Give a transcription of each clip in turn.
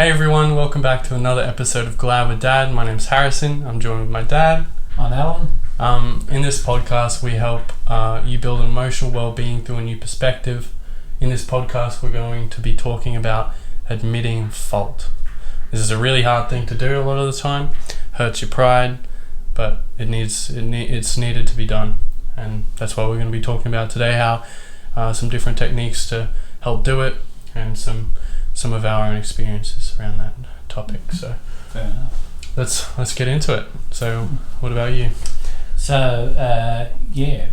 Hey everyone, welcome back to another episode of Glad with Dad. My name's Harrison. I'm joined with my dad. I'm Alan. In this podcast, we help you build emotional well-being through a new perspective. In this podcast, we're going to be talking about admitting fault. This is a really hard thing to do a lot of the time. Hurts your pride, but it's needed to be done. And that's what we're going to be talking about today, how some different techniques to help do it, and some of our own experiences around that topic. So fair enough. Let's get into it. So what about you? So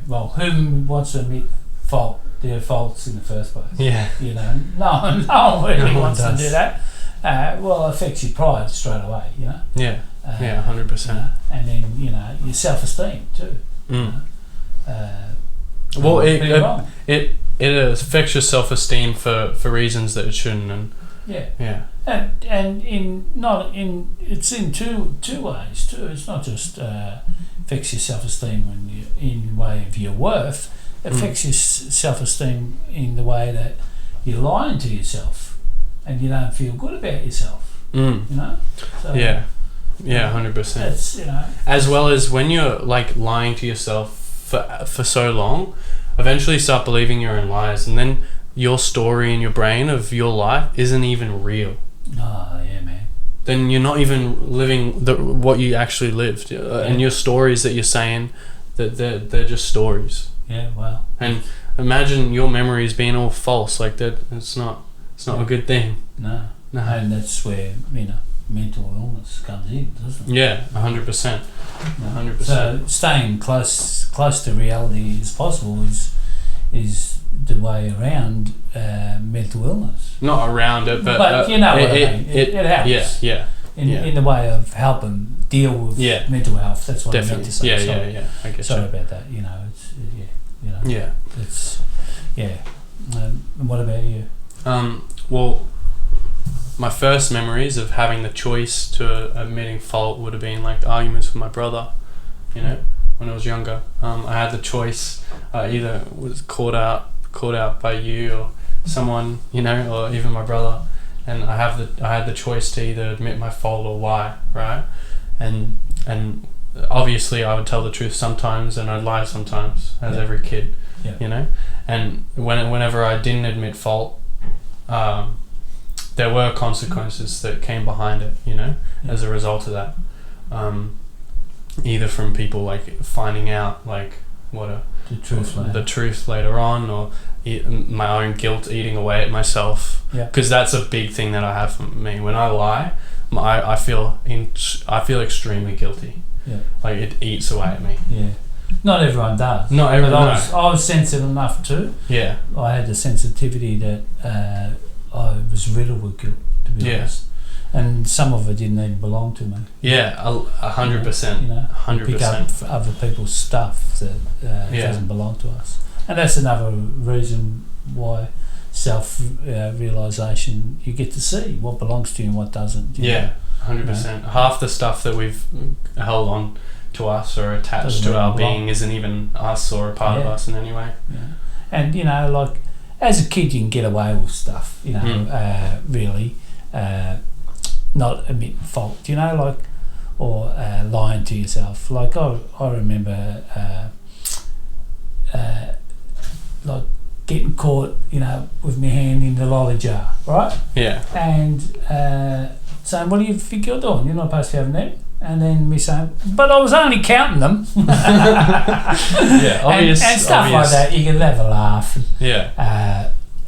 well, who wants to admit their faults in the first place? Yeah. You know, no one really wants to does. do that. Well, it affects your pride straight away, you know. Yeah. 100%. You know, and then, you know, your self-esteem too. Mm. Well, it affects your self-esteem for reasons that it shouldn't. And yeah. And it's in two ways too. It's not just affects your self-esteem when you in the way of your worth. It affects your self-esteem in the way that you're lying to yourself and you don't feel good about yourself. You know. So, 100%. That's, you know. As well as when you're like lying to yourself for so long, eventually you start believing your own lies, and then your story in your brain of your life isn't even real. Oh yeah, man. Then you're not even living what you actually lived, and your stories that you're saying, that they're just stories. Yeah, well. And imagine your memories being all false like that. It's not a good thing. No. And that's where, you know, mental illness comes in, doesn't it? Yeah, 100%. 100%. So staying close to reality as possible is the way around mental illness. Not around it, but you know what I mean. It helps. Yeah. In the way of helping deal with mental health. That's what Definitely. I meant to say. Yeah. I guess. Sorry about that. You know, it's you know. Yeah. It's and what about you? Well, my first memories of having the choice to admitting fault would have been like arguments with my brother, you know, when I was younger. I had the choice, either was caught out by you or someone, you know, or even my brother, and I had the choice to either admit my fault or lie, right? And obviously I would tell the truth sometimes and I'd lie sometimes, as every kid, you know. And whenever I didn't admit fault, there were consequences that came behind it, you know, as a result of that. Either from people like finding out like the truth later on, or my own guilt eating away at myself. Because that's a big thing that I have for me. When I lie, I feel extremely guilty. Like it eats away at me. Yeah. Not everyone does. Not everyone. But I was sensitive enough too. Yeah. I had the sensitivity that I was riddled with guilt, to be honest. And some of it didn't even belong to me. Yeah, 100%. You know, 100%. Pick up other people's stuff that doesn't belong to us. And that's another reason why self-realisation, you get to see what belongs to you and what doesn't. Yeah, 100%. Half the stuff that we've held on to us or attached to our being isn't even us or a part of us in any way. Yeah. And, you know, like, as a kid you can get away with stuff, you know, really, not admit fault, you know, like, or lying to yourself. Like I remember like getting caught, you know, with my hand in the lolly jar, right? Yeah. And saying, what do you think you're doing? You're not supposed to have them. And then me saying, but I was only counting them. Yeah, obvious. And stuff like that. You can have a laugh.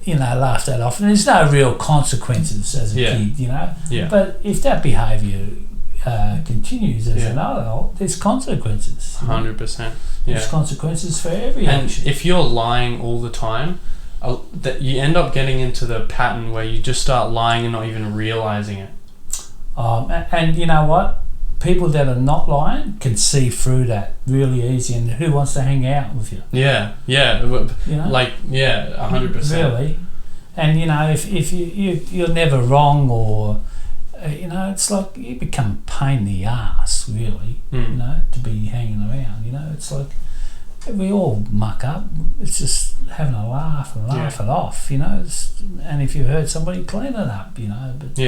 You know, laugh that off. And there's no real consequences as a kid, you know. Yeah. But if that behaviour continues as an adult, there's consequences. 100%. There's consequences for every action. If you're lying all the time, that you end up getting into the pattern where you just start lying and not even realising it. And you know what? People that are not lying can see through that really easy, and who wants to hang out with you? Yeah. You know? Like, 100%. Really. And, you know, if you're never wrong, or, you know, it's like you become a pain in the ass, really, you know, to be hanging around. You know, it's like we all muck up. It's just having a laugh and laugh it off, you know. And if you hurt somebody, clean it up, you know. But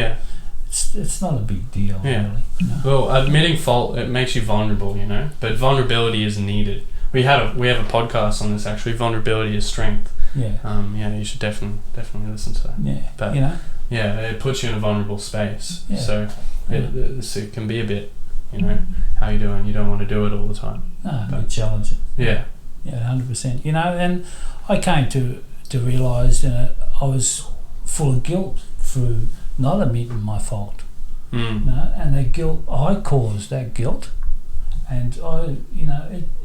it's not a big deal, Yeah. really. You know? Well, admitting fault, it makes you vulnerable, you know. But vulnerability is needed. We have a podcast on this actually. Vulnerability is strength. Yeah. Yeah, you should definitely listen to that. Yeah. But you know. yeah, it puts you in a vulnerable space. Yeah. So Yeah. it can be a bit, you know, how you doing? You don't want to do it all the time. No, But- a bit challenging. Yeah. Yeah, 100%. You know, and I came to realise I was full of guilt through not admitting my fault. Mm. You know, and that guilt, I caused that guilt, and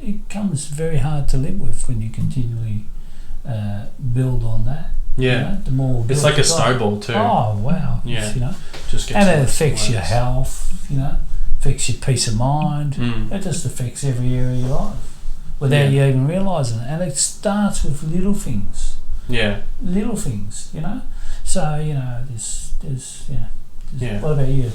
it comes very hard to live with when you continually build on that. Yeah. You know, the more It's guilt like a you got. snowball too. Oh wow! Yeah. You know, Just gets and it worse affects and your worse. health. You know, affects your peace of mind. Mm. It just affects every area of your life without you even realising it. And it starts with little things. Yeah. Little things, you know. So there's Yeah. What about you?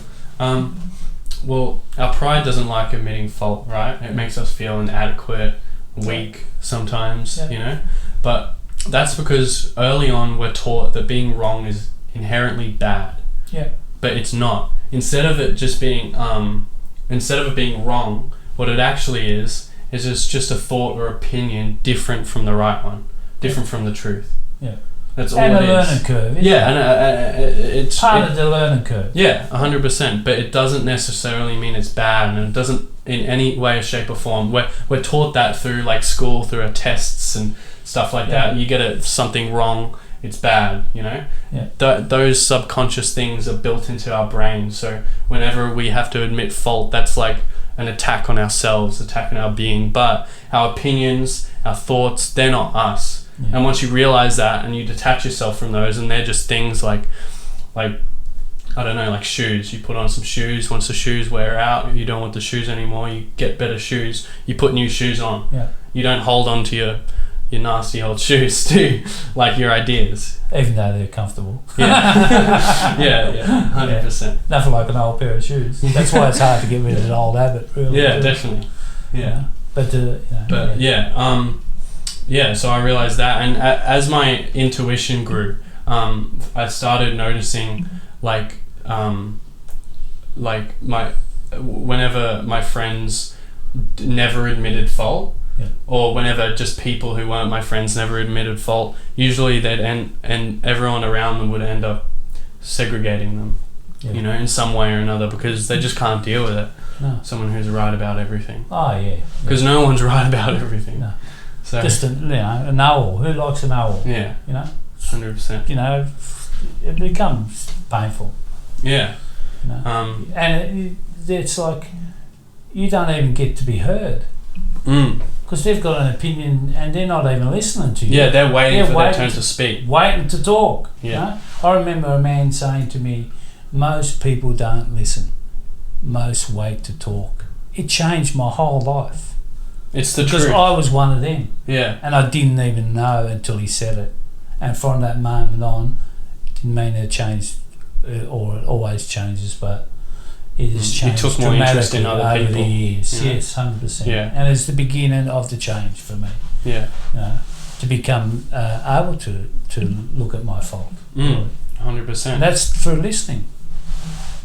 Well, our pride doesn't like admitting fault, right? It makes us feel inadequate, weak sometimes, Yeah. you know. But that's because early on we're taught that being wrong is inherently bad. Yeah. But it's not. Instead of it being wrong, what it actually is it's just a thought or opinion different from the right one, different from the truth. Yeah. That's all And it a learning is. curve. Isn't Yeah, it? and it's Part of the learning curve. yeah, 100%. But it doesn't necessarily mean it's bad, and it doesn't in any way, shape, or form. We're taught that through like school, through our tests and stuff like Yeah. that. You get something wrong, it's bad. You know. Yeah. Those subconscious things are built into our brain. So whenever we have to admit fault, that's like an attack on ourselves, attacking our being. But our opinions, our thoughts, they're not us. Yeah. And once you realize that and you detach yourself from those, and they're just things like I don't know, like shoes. You put on some shoes. Once the shoes wear out, you don't want the shoes anymore. You get better shoes. You put new shoes on. Yeah. You don't hold on to your nasty old shoes too, like your ideas. Even though they're comfortable. Yeah, yeah, 100%. Nothing like an old pair of shoes. That's why it's hard to get rid of an old habit, really. Yeah, too. definitely. You Yeah, know? But yeah. So I realized that, and as my intuition grew, I started noticing whenever my friends never admitted fault. Yeah. Or whenever just people who weren't my friends never admitted fault, usually they'd and everyone around them would end up segregating them, Yeah. you know, in some way or another, because they just can't deal with it. No. Someone who's right about everything, Oh yeah. because no one's right about everything. No. So Just a know-all. Who likes a know-all? yeah, You know. 100%. You know, it becomes painful. Yeah. You know. And it's like you don't even get to be heard because they've got an opinion and they're not even listening to you. Yeah, they're waiting They're for waiting their turn to speak. Waiting to talk. Yeah. You know? I remember a man saying to me, "Most people don't listen. Most wait to talk." It changed my whole life It's the because truth. I was one of them, Yeah. and I didn't even know until he said it. And from that moment on, it didn't mean it changed, or it always changes, but it has You changed took more interest in dramatically other over the people, years. you know? Yes, 100%. Yeah. And it's the beginning of the change for me. Yeah. You know, to become able to look at my fault. really. 100%. And that's through listening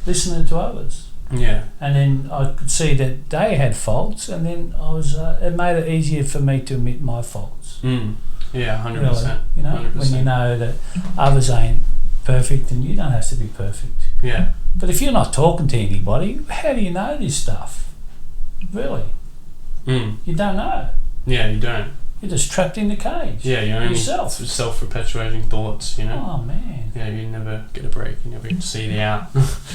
to others. Yeah. And then I could see that they had faults, and then I was. It made it easier for me to admit my faults. Yeah, 100%. Really, you know, 100%. when you know that others ain't perfect, and you don't have to be perfect. Yeah. But if you're not talking to anybody, how do you know this stuff? Really, you don't know. Yeah, you don't. You're just trapped in the cage. Yeah, you're only yourself. self-perpetuating thoughts, you know? Oh man. Yeah, you never get a break. You never get to see the out.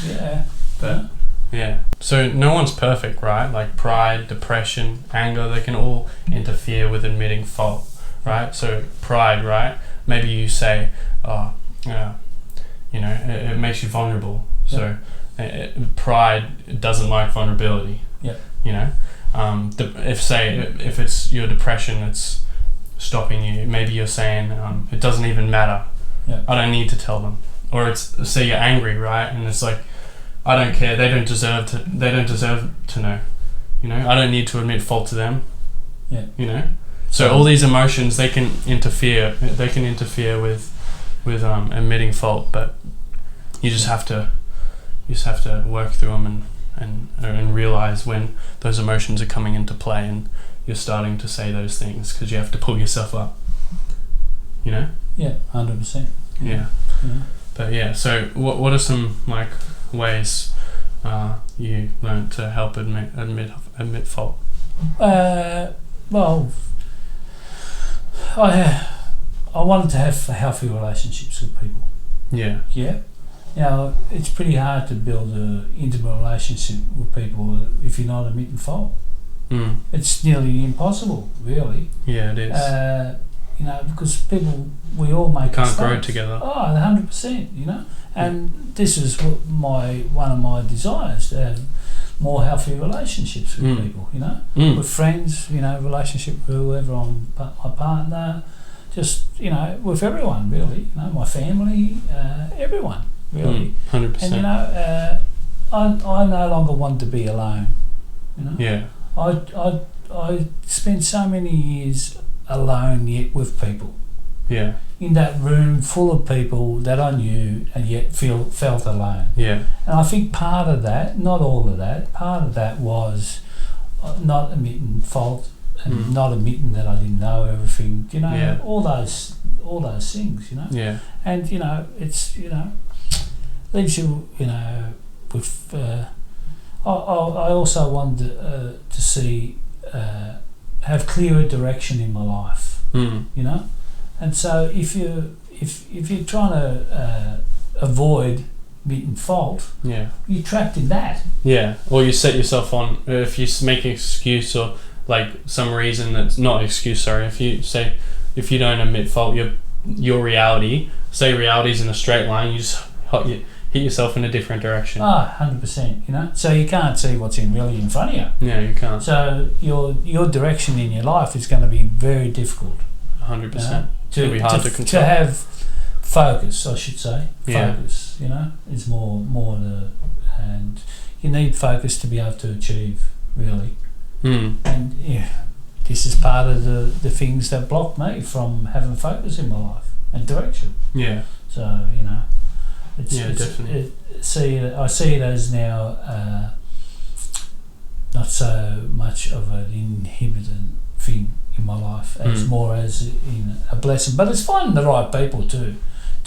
Yeah. But, yeah. So no one's perfect, right? Like pride, depression, anger, they can all interfere with admitting fault, right? So pride, right? Maybe you say, it makes you vulnerable. So pride doesn't like vulnerability. Yeah. You know? If it's your depression that's stopping you, maybe you're saying it doesn't even matter. Yeah. I don't need to tell them. Or it's, say you're angry, right? And it's like, I don't care. They don't deserve to know. You know, I don't need to admit fault to them. Yeah. You know, so all these emotions, they can interfere. They can interfere with admitting fault, but you just have to you just have to work through them and realize when those emotions are coming into play and you're starting to say those things, because you have to pull yourself up, you know? Yeah, 100%. Yeah. But yeah, so what are some like ways you learned to help admit fault? Well, I wanted to have healthy relationships with people. Yeah. Yeah. You know, it's pretty hard to build an intimate relationship with people if you're not admitting fault. It's nearly impossible, really. Yeah, it is. You know, because we all make can't mistakes. grow together. Oh, 100%, you know. And this is what one of my desires, to have more healthy relationships with people, you know. With friends, you know, relationship with whoever my partner, just, you know, with everyone, really. You know, my family, everyone, really. 100%. And, you know, I no longer want to be alone, you know. Yeah. I spent so many years alone yet with people. Yeah. In that room full of people that I knew and yet felt alone. Yeah. And I think part of that, not all of that, part of that was not admitting fault and not admitting that I didn't know everything. You know, all those things. You know. Yeah. And you know, it's leaves you with. I also wanted to see have clearer direction in my life. You know, and so if you're trying to avoid admitting fault, you're trapped in that. Yeah, or you set yourself on, if you make an excuse or like some reason that's not an excuse. Sorry, if you don't admit fault, your reality. Say reality's in a straight line, you just hit yourself in a different direction. 100%. You know, so you can't see what's really in front of you. Yeah, you can't. So your direction in your life is going to be very difficult. 100%. It'll be hard to control. To have focus, I should say. Yeah. Focus, you know, is more and you need focus to be able to achieve, really. And this is part of the things that block me from having focus in my life and direction. Yeah. So, you know, definitely. I see it as now not so much of an inhibiting thing in my life, as more as in a blessing. But it's finding the right people to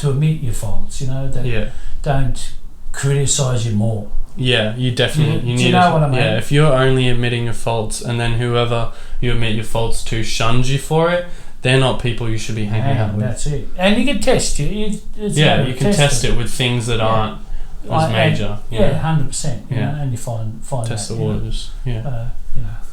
admit your faults, you know, that don't criticise you more. Yeah, you definitely Do you know what I mean? Yeah, if you're only admitting your faults and then whoever you admit your faults to shuns you for it, they're not people you should be hanging out with. That's it. And you can test it. You can test it with things that aren't as major. 100%. You know, and you find test that, the waters. You know,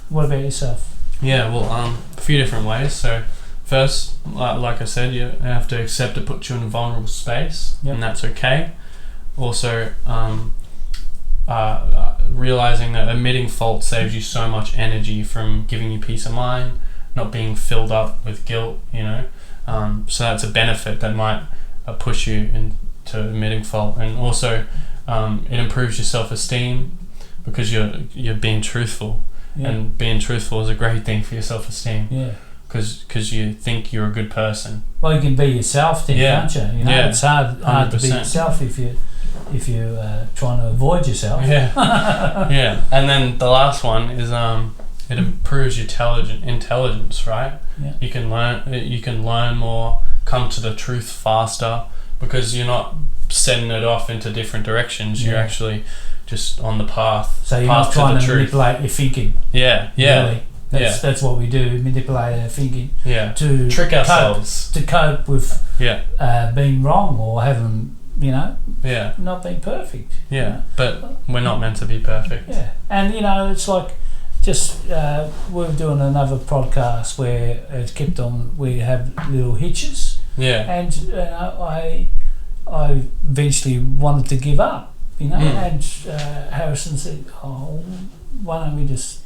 what about yourself? Yeah, well, a few different ways. So first, like I said, you have to accept it puts you in a vulnerable space, and that's okay. Also, realizing that admitting fault saves you so much energy from giving you peace of mind, not being filled up with guilt, you know. So that's a benefit that might push you into admitting fault. And also, it improves your self-esteem because you're being truthful. And being truthful is a great thing for your self-esteem. Yeah. Because you think you're a good person. Well, you can be yourself then, can't you? You know, it's hard to be yourself if you're trying to avoid yourself. Yeah. Yeah. And then the last one is it improves your intelligence, right? Yeah. You can learn more, come to the truth faster, because you're not setting it off into different directions. You're actually just on the path. So you're not trying to manipulate your thinking. Yeah. Really. That's what we do, manipulate our thinking. Yeah. To trick ourselves. To cope with being wrong or having, not being perfect. Yeah. You know? But we're not meant to be perfect. Yeah. And, it's like just we're doing another podcast where it's kept on, we have little hitches. Yeah. And I eventually wanted to give up. And Harrison said, why don't we just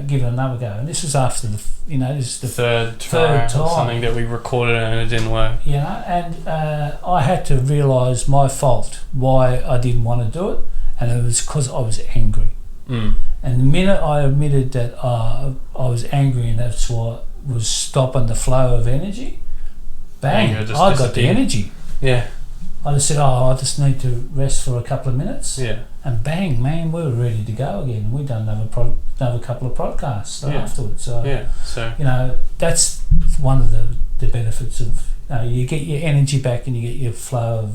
give it another go? And this was after this is the third time. Something that we recorded and it didn't work. And I had to realise my fault, why I didn't want to do it, and it was because I was angry. And the minute I admitted that I was angry and that's what was stopping the flow of energy, bang, I got the energy. Yeah. I just said, I just need to rest for a couple of minutes. Yeah. And bang, man, we were ready to go again. We've done another couple of podcasts afterwards. So, So you know, that's one of the benefits of, you get your energy back and you get your flow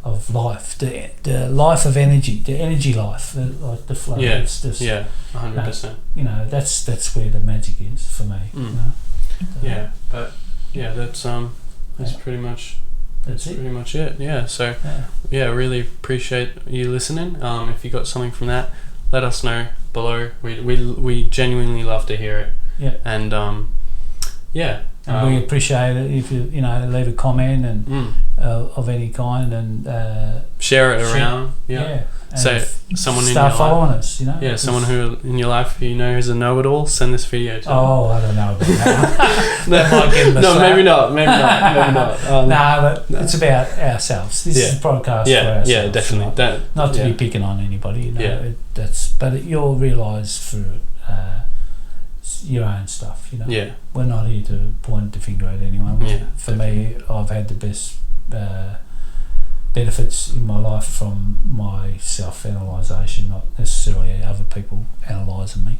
of life, the life of energy, the energy life, like the flow. Yeah. It's just, 100%. you know, that's where the magic is for me. You know? Yeah, but that's pretty much. That's pretty much it. Yeah. So really appreciate you listening. If you got something from that, let us know below. We genuinely love to hear it. Yeah. And and we appreciate it if you leave a comment and of any kind and share it around. Yeah. So someone in your life, following us, Yeah, someone who in your life who you know who's a know-it-all, send this video to. Oh, I don't know about that. That might give them a slap. Maybe not. But it's about ourselves. This is a podcast for ourselves. Yeah, definitely. Not to be picking on anybody. Yeah. But you'll realise through your own stuff. Yeah. We're not here to point the finger at anyone. Yeah. For me, I've had the best benefits in my life from my self-analysation, not necessarily other people analysing me.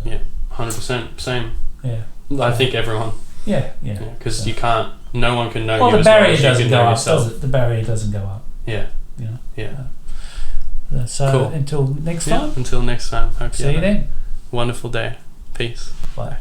Yeah, 100%. Same. Yeah. I think everyone. Yeah. Because you can't. No one can know you. Well, the barrier as well as you doesn't can go know up, yourself. does it? The barrier doesn't go up. Yeah. Yeah. So cool. until next time. Until next time. Hope See you then. Wonderful day. Peace. Bye.